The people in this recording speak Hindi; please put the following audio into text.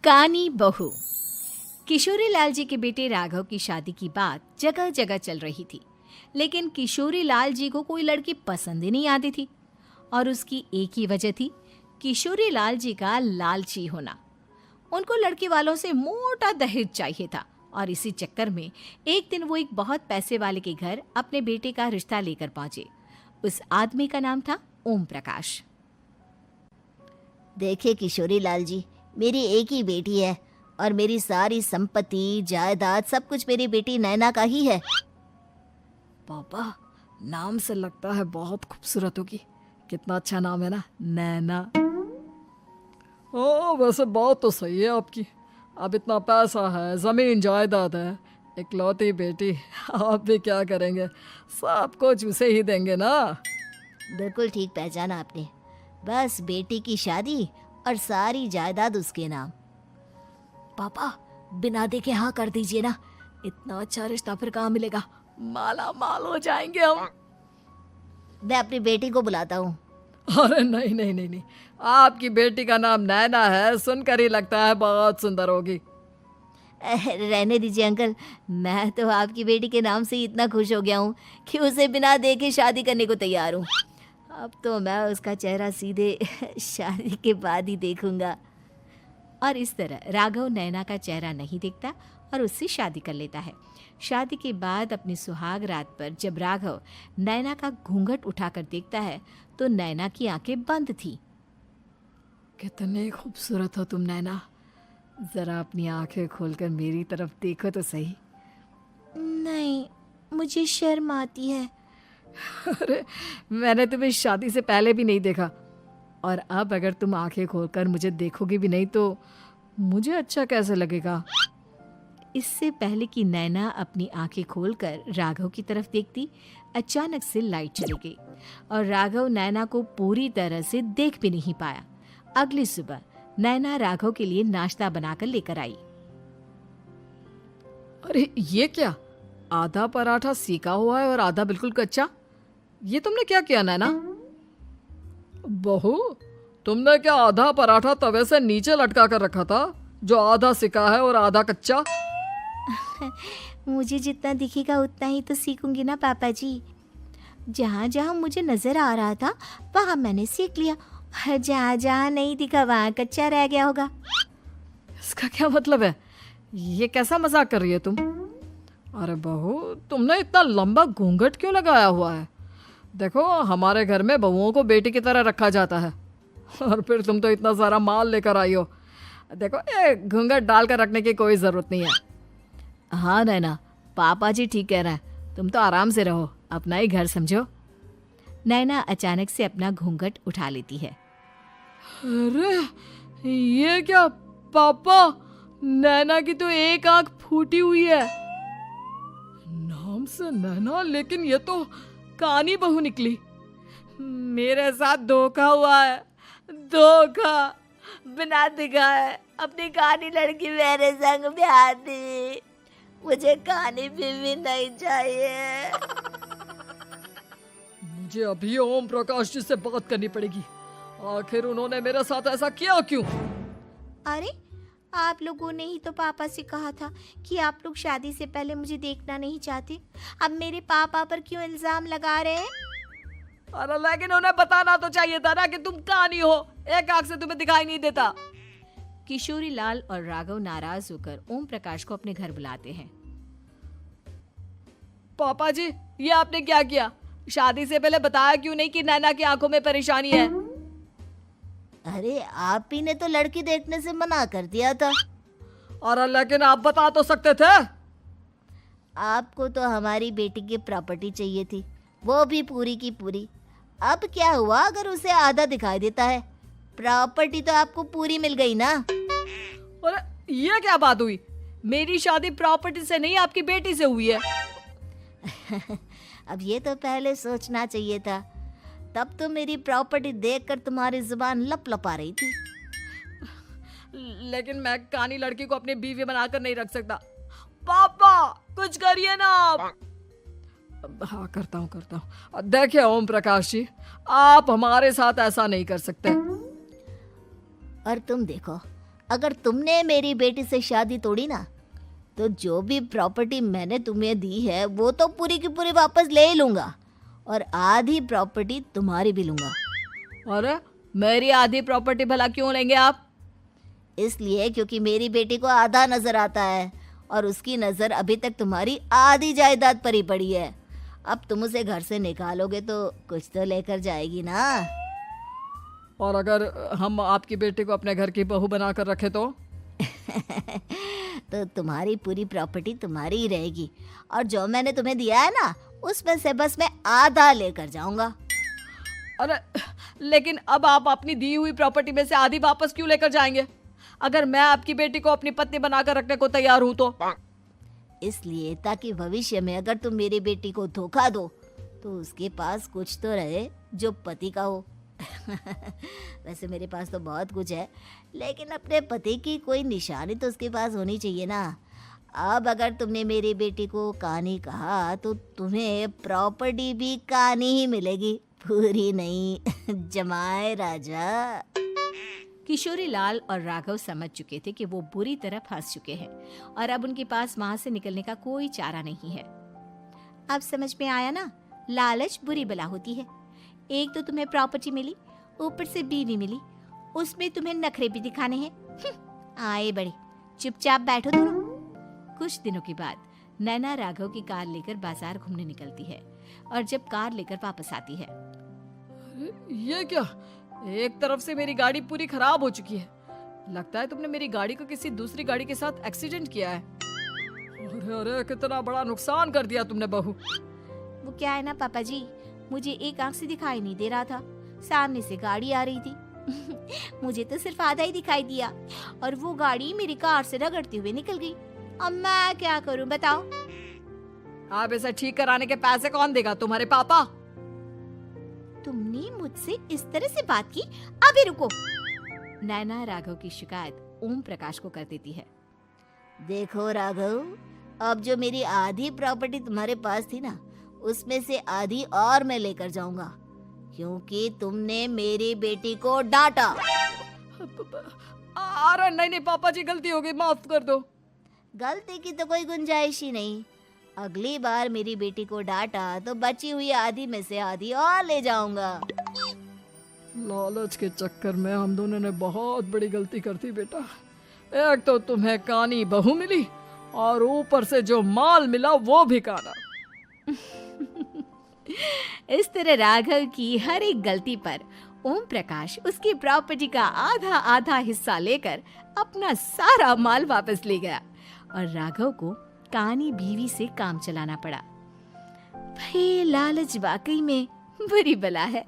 कानी बहू। किशोरी लाल जी के बेटे राघव की शादी की बात जगह जगह चल रही थी, लेकिन किशोरी लाल जी को कोई लड़की पसंद ही नहीं आती थी। और उसकी एक ही वजह थी, किशोरी लाल जी का लालची होना। उनको लड़की वालों से मोटा दहेज चाहिए था और इसी चक्कर में एक दिन वो एक बहुत पैसे वाले के घर अपने बेटे का रिश्ता लेकर पहुंचे। उस आदमी का नाम था ओम प्रकाश। देखिए किशोरी लाल जी, मेरी एक ही बेटी है और मेरी सारी संपत्ति जायदाद सब कुछ मेरी बेटी नैना का ही है। पापा, नाम से लगता है बहुत खूबसूरत होगी। कितना अच्छा नाम है ना, नैना। ओ, वैसे बात तो सही है आपकी। अब इतना पैसा है, जमीन जायदाद है, इकलौती बेटी, आप भी क्या करेंगे? सब कुछ उसे ही देंगे ना। बिल्कुल ठीक पहचाना आपने। बस बेटी की शादी और सारी जायदाद उसके नाम। पापा, बिना देखे हाँ कर दीजिए ना। इतना अच्छा रिश्ता फिर कहाँ मिलेगा? माला माल हो जाएंगे हम। मैं अपनी बेटी को बुलाता हूँ। अरे नहीं नहीं नहीं नहीं, आपकी बेटी का नाम नैना है, सुनकर ही लगता है बहुत सुंदर होगी। रहने दीजिए अंकल, मैं तो आपकी बेटी के नाम से ही इतना खुश हो गया हूँ कि उसे बिना देखे शादी करने को तैयार हूँ। अब तो मैं उसका चेहरा सीधे शादी के बाद ही देखूंगा। और इस तरह राघव नैना का चेहरा नहीं देखता और उससे शादी कर लेता है। शादी के बाद अपनी सुहाग रात पर जब राघव नैना का घूंघट उठाकर देखता है तो नैना की आंखें बंद थी। कितनी खूबसूरत हो तुम नैना, जरा अपनी आंखें खोलकर मेरी तरफ देखो तो सही। नहीं, मुझे शर्म आती है। अरे, मैंने तुम्हें शादी से पहले भी नहीं देखा, और अब अगर तुम आंखें खोलकर मुझे देखोगी भी नहीं तो मुझे अच्छा कैसे लगेगा? इससे पहले कि नैना अपनी आंखें खोलकर राघव की तरफ देखती, अचानक से लाइट चली गई और राघव नैना को पूरी तरह से देख भी नहीं पाया। अगली सुबह नैना राघव के लिए नाश्ता बनाकर लेकर आई। अरे ये क्या, आधा पराठा सीका हुआ है और आधा बिल्कुल कच्चा। ये तुमने क्या किया नैना? बहू, तुमने क्या आधा पराठा तवे से नीचे लटका कर रखा था, जो आधा सिका है और आधा कच्चा? मुझे जितना दिखेगा उतना ही तो सीखूंगी ना पापा जी। जहाँ जहाँ मुझे नजर आ रहा था वहाँ मैंने सीख लिया, जहाँ जहाँ नहीं दिखा वहाँ कच्चा रह गया होगा। इसका क्या मतलब है? ये कैसा मजाक कर रही है तुम? अरे बहू, तुमने इतना लंबा घूंघट क्यों लगाया हुआ है? देखो, हमारे घर में बहुओं को बेटी की तरह रखा जाता है, और फिर तुम तो इतना सारा माल लेकर आई हो। देखो, ये घूंघट डालकर रखने की कोई ज़रूरत नहीं है। हाँ नैना, पापा जी ठीक कह रहे हैं, तुम तो आराम से रहो, अपना ही घर समझो। नैना अचानक से अपना घूंघट उठा लेती है। अरे ये क्या पापा, नैना की तो एक आंख फूटी हुई है। नाम से नैना, लेकिन ये तो कानी बहू निकली। मेरे साथ धोखा हुआ है, धोखा। बिना दिखाए अपनी कानी लड़की मेरे संग ब्याह दी। मुझे कानी बीवी नहीं चाहिए। मुझे अभी ओम प्रकाश जी से बात करनी पड़ेगी। आखिर उन्होंने मेरे साथ ऐसा किया क्यों? अरे, आप लोगों ने ही तो पापा से कहा था कि आप लोग शादी से पहले मुझे देखना नहीं चाहते। अब मेरे पापा पर क्यों इल्जाम लगा रहे हैं? अरे लेकिन उन्हें बताना तो चाहिए था ना कि तुम कानी हो, एक आंख से तुम्हें दिखाई नहीं देता। किशोरी लाल और राघव नाराज होकर ओम प्रकाश को अपने घर बुलाते हैं। पापा जी, ये आपने क्या किया? शादी से पहले बताया क्यों नहीं कि नैना की आंखों में परेशानी है? अरे, आप ही ने तो लड़की देखने से मना कर दिया था। और लेकिन आप बता तो सकते थे। आपको तो हमारी बेटी की प्रॉपर्टी चाहिए थी, वो भी पूरी की पूरी। अब क्या हुआ अगर उसे आधा दिखाई देता है? प्रॉपर्टी तो आपको पूरी मिल गई ना। अरे ये क्या बात हुई? मेरी शादी प्रॉपर्टी से नहीं, आपकी बेटी से हुई है। अब ये तो पहले सोचना चाहिए था, तब तो मेरी प्रॉपर्टी देखकर तुम्हारी जुबान लप लपा रही थी। लेकिन मैं कानी लड़की को अपनी बीवी बनाकर नहीं रख सकता। पापा, कुछ करिए ना आप। हाँ, करता हूँ। देखिए ओम प्रकाश जी, आप हमारे साथ ऐसा नहीं कर सकते। और तुम देखो, अगर तुमने मेरी बेटी से शादी तोड़ी ना, तो जो भी प्रॉपर्टी मैंने तुम्हें दी है वो तो पूरी की पूरी वापस ले ही लूँगा, और आधी प्रॉपर्टी तुम्हारी भी लूँगा। अरे मेरी आधी प्रॉपर्टी भला क्यों लेंगे आप? इसलिए क्योंकि मेरी बेटी को आधा नजर आता है और उसकी नज़र अभी तक तुम्हारी आधी जायदाद पर ही पड़ी है। अब तुम उसे घर से निकालोगे तो कुछ तो लेकर जाएगी ना। और अगर हम आपकी बेटी को अपने घर की बहू बना कर रखे तो? तो तुम्हारी पूरी प्रॉपर्टी तुम्हारी ही रहेगी, और जो मैंने तुम्हें दिया है ना, उसमें से बस मैं आधा लेकर जाऊंगा। अरे लेकिन अब आप अपनी दी हुई प्रॉपर्टी में से आधी वापस क्यों लेकर जाएंगे? अगर मैं आपकी बेटी को अपनी पत्नी बनाकर रखने को तैयार हूं तो? इसलिए ताकि भविष्य में अगर तुम मेरी बेटी को धोखा दो तो उसके पास कुछ तो रहे जो पति का हो। वैसे मेरे पास तो बहुत कुछ है, लेकिन अपने पति की कोई निशानी तो उसके पास होनी चाहिए ना। अब अगर तुमने मेरी बेटी को कानी कहा तो तुम्हें प्रॉपर्टी भी कानी ही मिलेगी, पूरी नहीं। जमाए राजा। किशोरी लाल और राघव समझ चुके थे कि वो बुरी तरह फंस चुके हैं और अब उनके पास वहां से निकलने का कोई चारा नहीं है। अब समझ में आया ना, लालच बुरी बला होती है। एक तो तुम्हें प्रॉपर्टी मिली, ऊपर से बीवी मिली, उसमें तुम्हें नखरे भी दिखाने हैं। आए बड़े, चुपचाप बैठो दोनों। कुछ दिनों के बाद नैना राघव की कार लेकर बाजार घूमने निकलती है और जब कार लेकर वापस आती है, ये क्या? एक तरफ से मेरी गाड़ी पूरी खराब हो चुकी है। लगता है तुमने मेरी गाड़ी को किसी दूसरी गाड़ी के साथ एक्सीडेंट किया है। अरे अरे कितना बड़ा नुकसान कर दिया तुमने बहू। वो क्या है ना पापा जी, मुझे एक आंख से दिखाई नहीं दे रहा था, सामने से गाड़ी आ रही थी। मुझे तो सिर्फ आधा ही दिखाई दिया और वो गाड़ी मेरी कार से रगड़ते हुए निकल गई। अब मैं क्या करूं बताओ? आप इसे ठीक कराने के पैसे कौन देगा? तुम्हारे पापा? तुमने मुझसे इस तरह से बात की? अभी रुको। नैना राघव की शिकायत ओम प्रकाश को कर देती है। देखो राघव, अब जो मेरी आधी प्रॉपर्टी तुम्हारे पास थी ना, उसमें से आधी और मैं लेकर जाऊंगा, क्योंकि तुमने मेरी बेटी को डांटा। अरे नहीं नहीं पापा जी, गलती हो गई, माफ कर दो। गलती की तो कोई गुंजाइश ही नहीं। अगली बार मेरी बेटी को डांटा तो बची हुई आधी में से आधी और ले जाऊंगा। लालच के चक्कर में हम दोनों ने बहुत बड़ी गलती कर दी बेटा। एक तो तुम्हें कानी बहू मिली और ऊपर से जो माल मिला वो भी काना। इस तरह राघव की हर एक गलती पर ओम प्रकाश उसकी प्रॉपर्टी का आधा आधा हिस्सा लेकर अपना सारा माल वापस ले गया और राघव को कानी बीवी से काम चलाना पड़ा। भाई लालच वाकई में बुरी बला है।